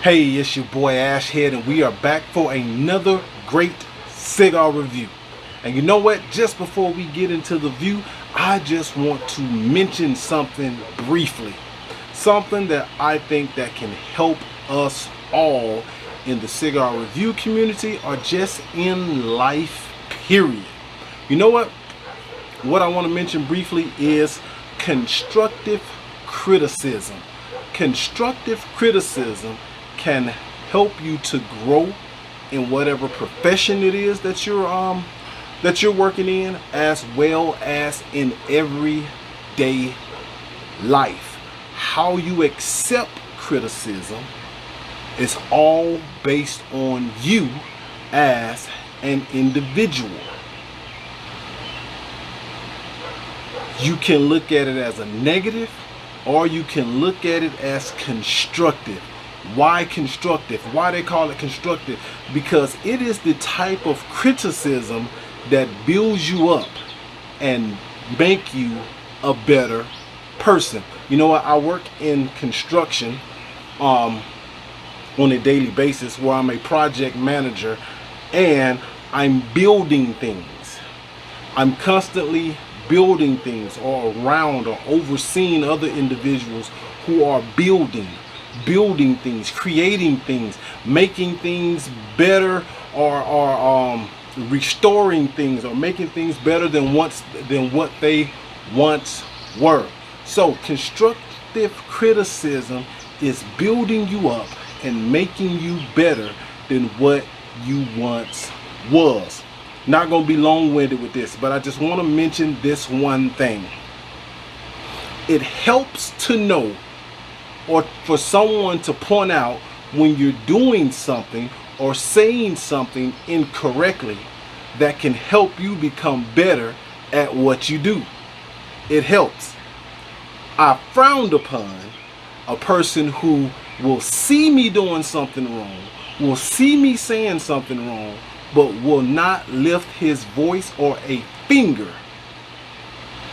Hey, it's your boy Ashhead, and we are back for another great cigar review. And you know what? Just before we get into the view, I just want to mention something briefly. Something that I think that can help us all in the cigar review community or just in life, period. You know what? What I want to mention briefly is constructive criticism. Constructive criticism can help you to grow in whatever profession it is that you're working in, as well as in everyday life. How you accept criticism is all based on you as an individual. You can look at it as a negative, or you can look at it as constructive. Why constructive? Why they call it constructive? Because it is the type of criticism that builds you up and make you a better person. You know what? I work in construction on a daily basis, where I'm a project manager and I'm building things. I'm constantly building things, or around or overseeing other individuals who are building things, creating things, making things better, or restoring things, or making things better than what they once were. So constructive criticism is building you up and making you better than what you once was. Not going to be long-winded with this, but I just want to mention this one thing. It helps to know, or for someone to point out when you're doing something or saying something incorrectly, that can help you become better at what you do. It helps. I frowned upon a person who will see me doing something wrong, will see me saying something wrong, but will not lift his voice or a finger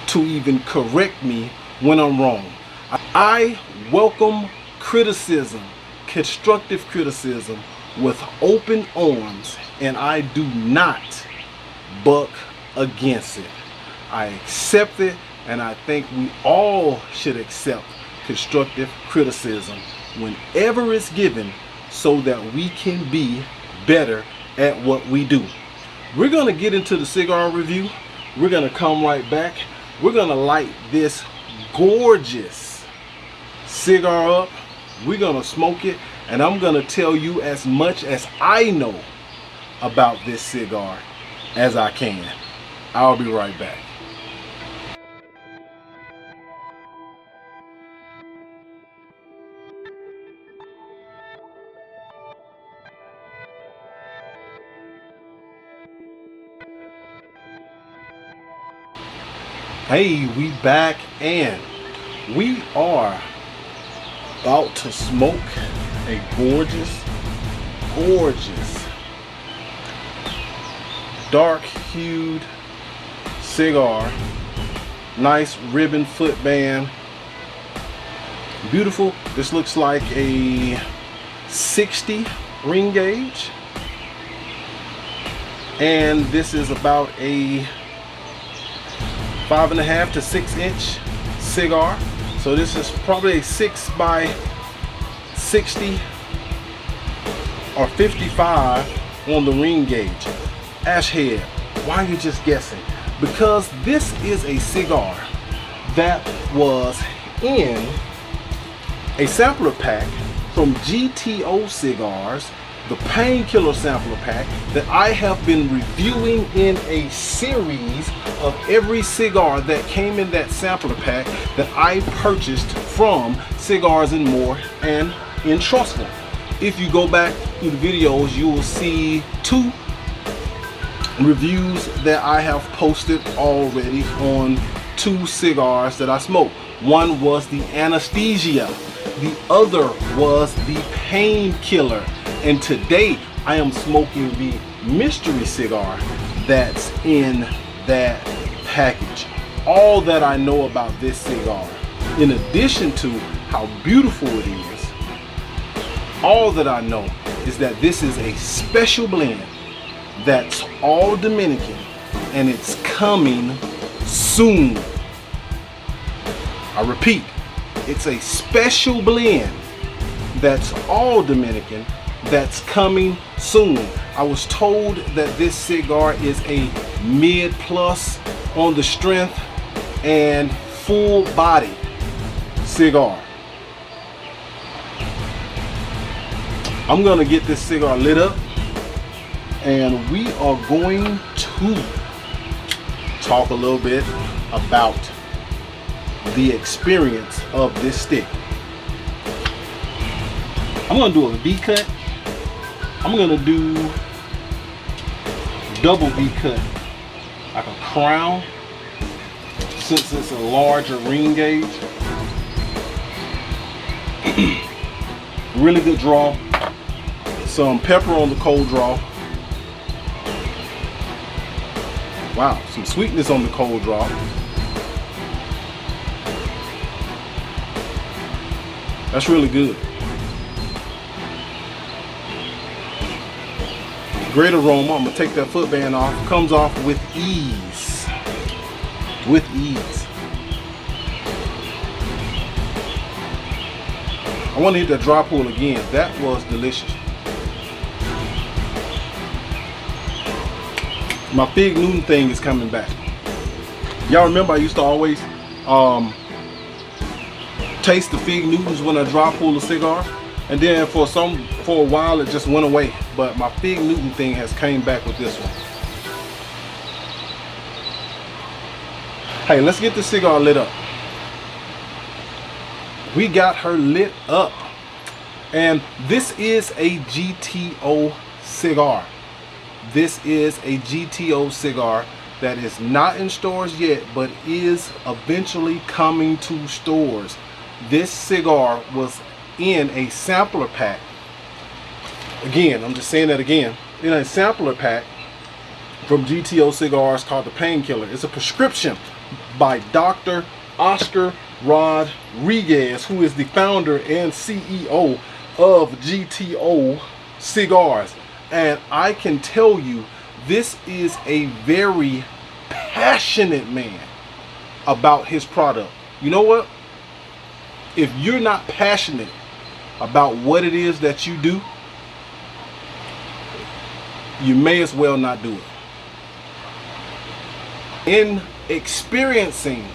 to even correct me when I'm wrong. I welcome criticism, constructive criticism, with open arms, and I do not buck against it. I accept it, and I think we all should accept constructive criticism whenever it's given, so that we can be better at what we do. We're going to get into the cigar review. We're going to come right back. We're going to light this gorgeous cigar up. We're going to smoke it, and I'm going to tell you as much as I know about this cigar as I can. I'll be right back. Hey, we back, and we are about to smoke a gorgeous dark hued cigar. Nice ribbon foot band, beautiful. This looks like a 60 ring gauge, and this is about a 5.5 to 6 inch cigar. So this is probably a 6 by 60 or 55 on the ring gauge. Ashhead, why are you just guessing? Because this is a cigar that was in a sampler pack from GTO Cigars, the painkiller sampler pack that I have been reviewing in a series of every cigar that came in that sampler pack that I purchased from Cigars and More and in Trustful. If you go back through the videos, you will see 2 reviews that I have posted already on 2 cigars that I smoked. One was the anesthesia, the other was the painkiller, and today I am smoking the mystery cigar that's in that package. All that I know about this cigar, in addition to how beautiful it is, All that I know is that this is a special blend that's all Dominican, and it's coming soon. I repeat, it's a special blend that's all Dominican, that's coming soon. I was told that this cigar is a mid plus on the strength and full body cigar. I'm gonna get this cigar lit up, and we are going to talk a little bit about the experience of this stick. I'm gonna do a V cut. I'm gonna do double V cut, like a crown, since it's a larger ring gauge. Really good draw. Some pepper on the cold draw. Wow, some sweetness on the cold draw. That's really good. Great aroma. I'm gonna take that footband off. Comes off with ease. With ease. I want to hit that dry pull again. That was delicious. My Fig Newton thing is coming back. Y'all remember I used to always taste the Fig Newtons when I dry pull a cigar, and then for a while it just went away. But my Fig Newton thing has came back with this one. Hey, let's get this cigar lit up. We got her lit up, and this is a GTO cigar. This is a GTO cigar that is not in stores yet, but is eventually coming to stores. This cigar was in a sampler pack. Again, I'm just saying that again. In a sampler pack from GTO Cigars called the Painkiller. It's a prescription by Dr. Oscar Rodriguez, who is the founder and CEO of GTO Cigars. And I can tell you, this is a very passionate man about his product. You know what? If you're not passionate about what it is that you do, you may as well not do it. In experiencing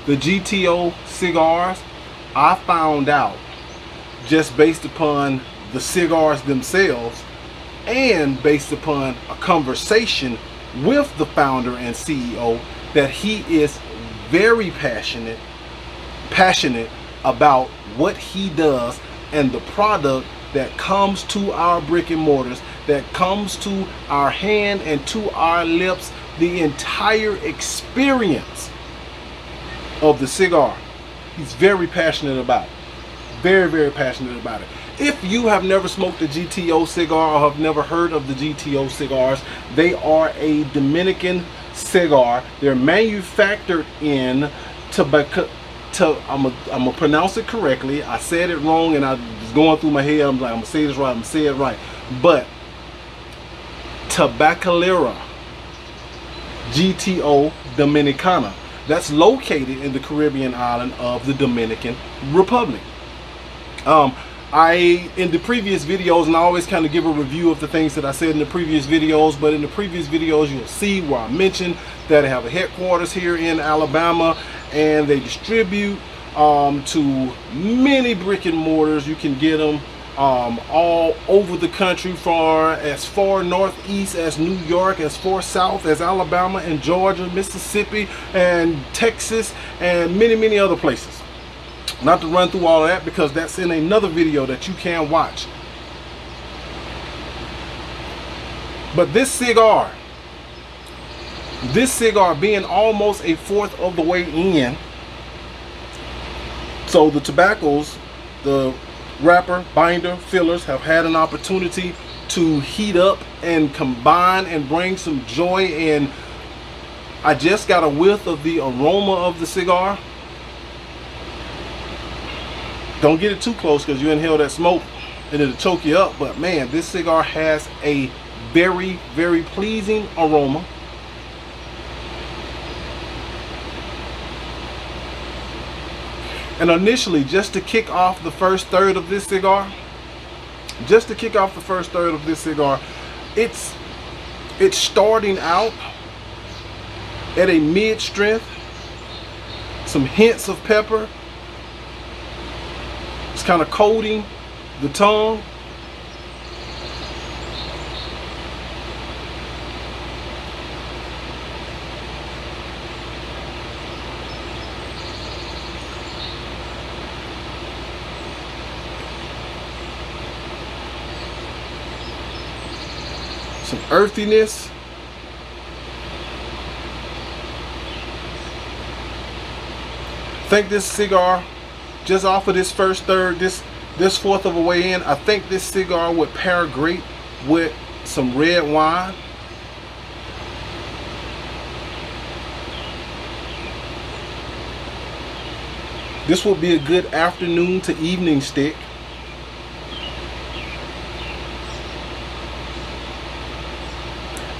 the GTO cigars, I found out, just based upon the cigars themselves and based upon a conversation with the founder and CEO, that he is very passionate about what he does and the product that comes to our brick and mortars, that comes to our hand and to our lips, the entire experience of the cigar. He's very passionate about it. Very, very passionate about it. If you have never smoked a GTO cigar or have never heard of the GTO cigars, they are a Dominican cigar. They're manufactured in tobacco. I'm gonna pronounce it correctly. I said it wrong and I was going through my head. I'm like, I'm gonna say this right. I'm gonna say it right. But Tabacalera GTO Dominicana. That's located in the Caribbean island of the Dominican Republic. In the previous videos, and I always kind of give a review of the things that I said in the previous videos, but in the previous videos you'll see where I mentioned that they have a headquarters here in Alabama, and they distribute to many brick and mortars. You can get them all over the country, as far northeast as New York, as far south as Alabama and Georgia, Mississippi and Texas, and many, many other places. Not to run through all of that because that's in another video that you can watch. But this cigar being almost a fourth of the way in, so the tobaccos, the wrapper, binder, fillers have had an opportunity to heat up and combine and bring some joy, and I just got a whiff of the aroma of the cigar. Don't get it too close because you inhale that smoke and it'll choke you up. But man, this cigar has a very, very pleasing aroma. And initially, just to kick off the first third of this cigar, it's starting out at a mid strength, some hints of pepper. It's kind of coating the tongue. Some earthiness. I think this cigar, just off of this first third, this fourth of a way in, I think this cigar would pair great with some red wine. This would be a good afternoon to evening stick.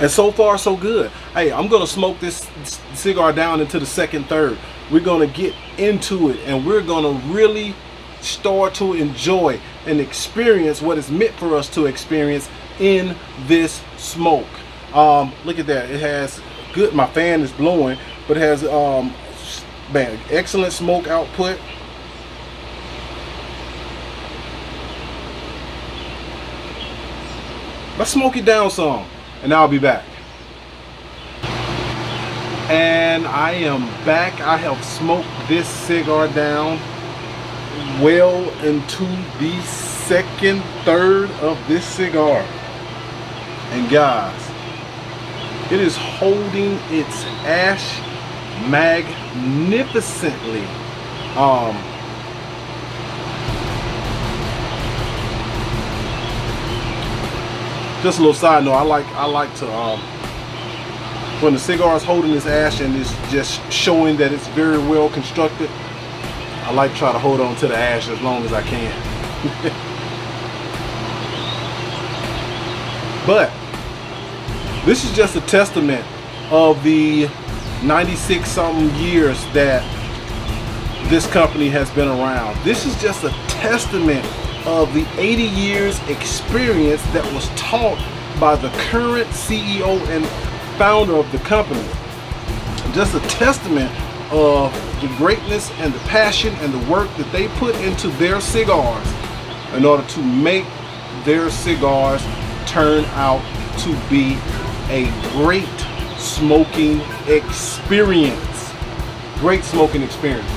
And so far, so good. Hey, I'm gonna smoke this cigar down into the second third. We're gonna get into it, and we're gonna really start to enjoy and experience what is meant for us to experience in this smoke. Look at that. It has good, my fan is blowing, but it has man, excellent smoke output. Let's smoke it down some, and I'll be back. And I am back. I have smoked this cigar down well into the second third of this cigar. And guys, it is holding its ash magnificently. Just a little side note, I like to when the cigar is holding its ash and it's just showing that it's very well constructed, I like to try to hold on to the ash as long as I can. But this is just a testament of the 96 something years that this company has been around. This is just a testament of the 80 years experience that was taught by the current CEO and founder of the company. Just a testament of the greatness and the passion and the work that they put into their cigars in order to make their cigars turn out to be a great smoking experience. Great smoking experience.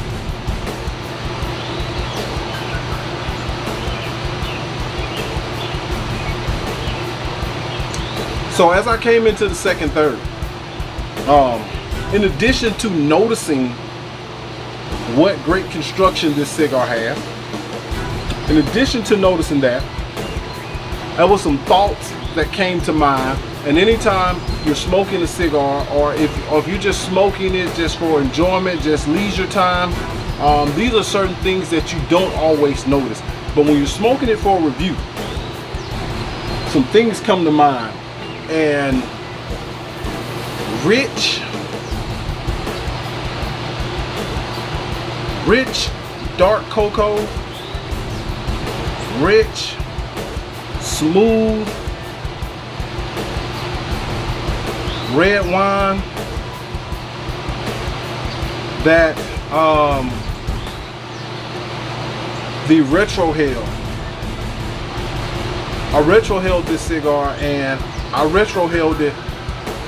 So as I came into the second third, in addition to noticing what great construction this cigar has, in addition to noticing that, there were some thoughts that came to mind. And anytime you're smoking a cigar, or if you're just smoking it just for enjoyment, just leisure time, these are certain things that you don't always notice. But when you're smoking it for a review, some things come to mind. And rich dark cocoa, rich, smooth red wine that the retrohale. I retrohaled this cigar, and I retrohaled it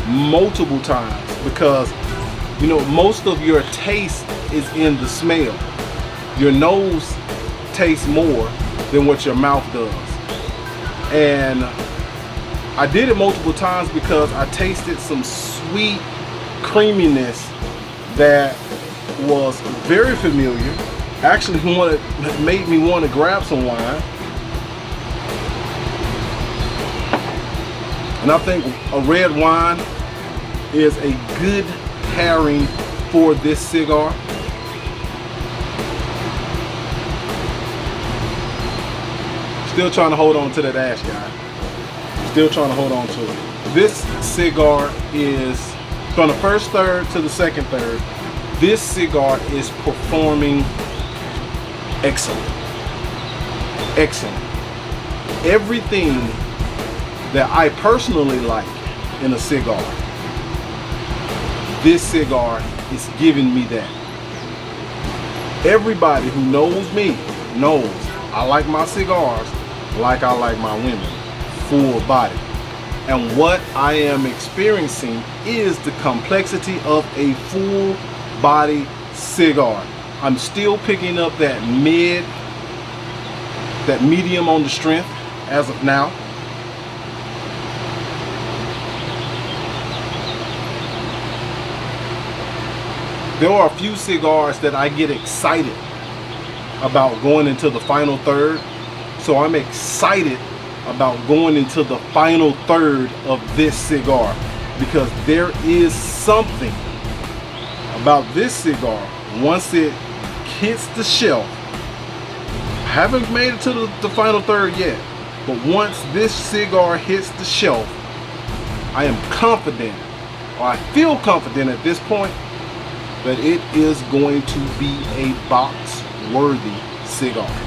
multiple times because, you know, most of your taste is in the smell. Your nose tastes more than what your mouth does. And I did it multiple times because I tasted some sweet creaminess that was very familiar. Actually, made me want to grab some wine. And I think a red wine is a good pairing for this cigar. Still trying to hold on to that ash, guy. Still trying to hold on to it. This cigar is, from the first third to the second third, this cigar is performing excellent. Excellent. Everything that I personally like in a cigar, this cigar is giving me that. Everybody who knows me knows I like my cigars like I like my women, full body. And what I am experiencing is the complexity of a full body cigar. I'm still picking up that medium on the strength as of now. There are a few cigars that I get excited about going into the final third. So I'm excited about going into the final third of this cigar because there is something about this cigar once it hits the shelf. I haven't made it to the final third yet, but once this cigar hits the shelf, I am confident, or I feel confident at this point, that it is going to be a box-worthy cigar.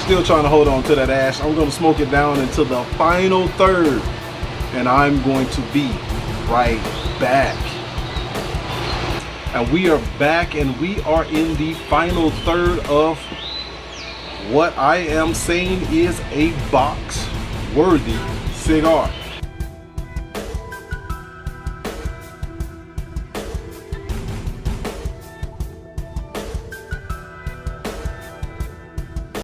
Still trying to hold on to that ash. I'm going to smoke it down into the final third, and I'm going to be right back. And we are back, and we are in the final third of what I am saying is a box-worthy cigar.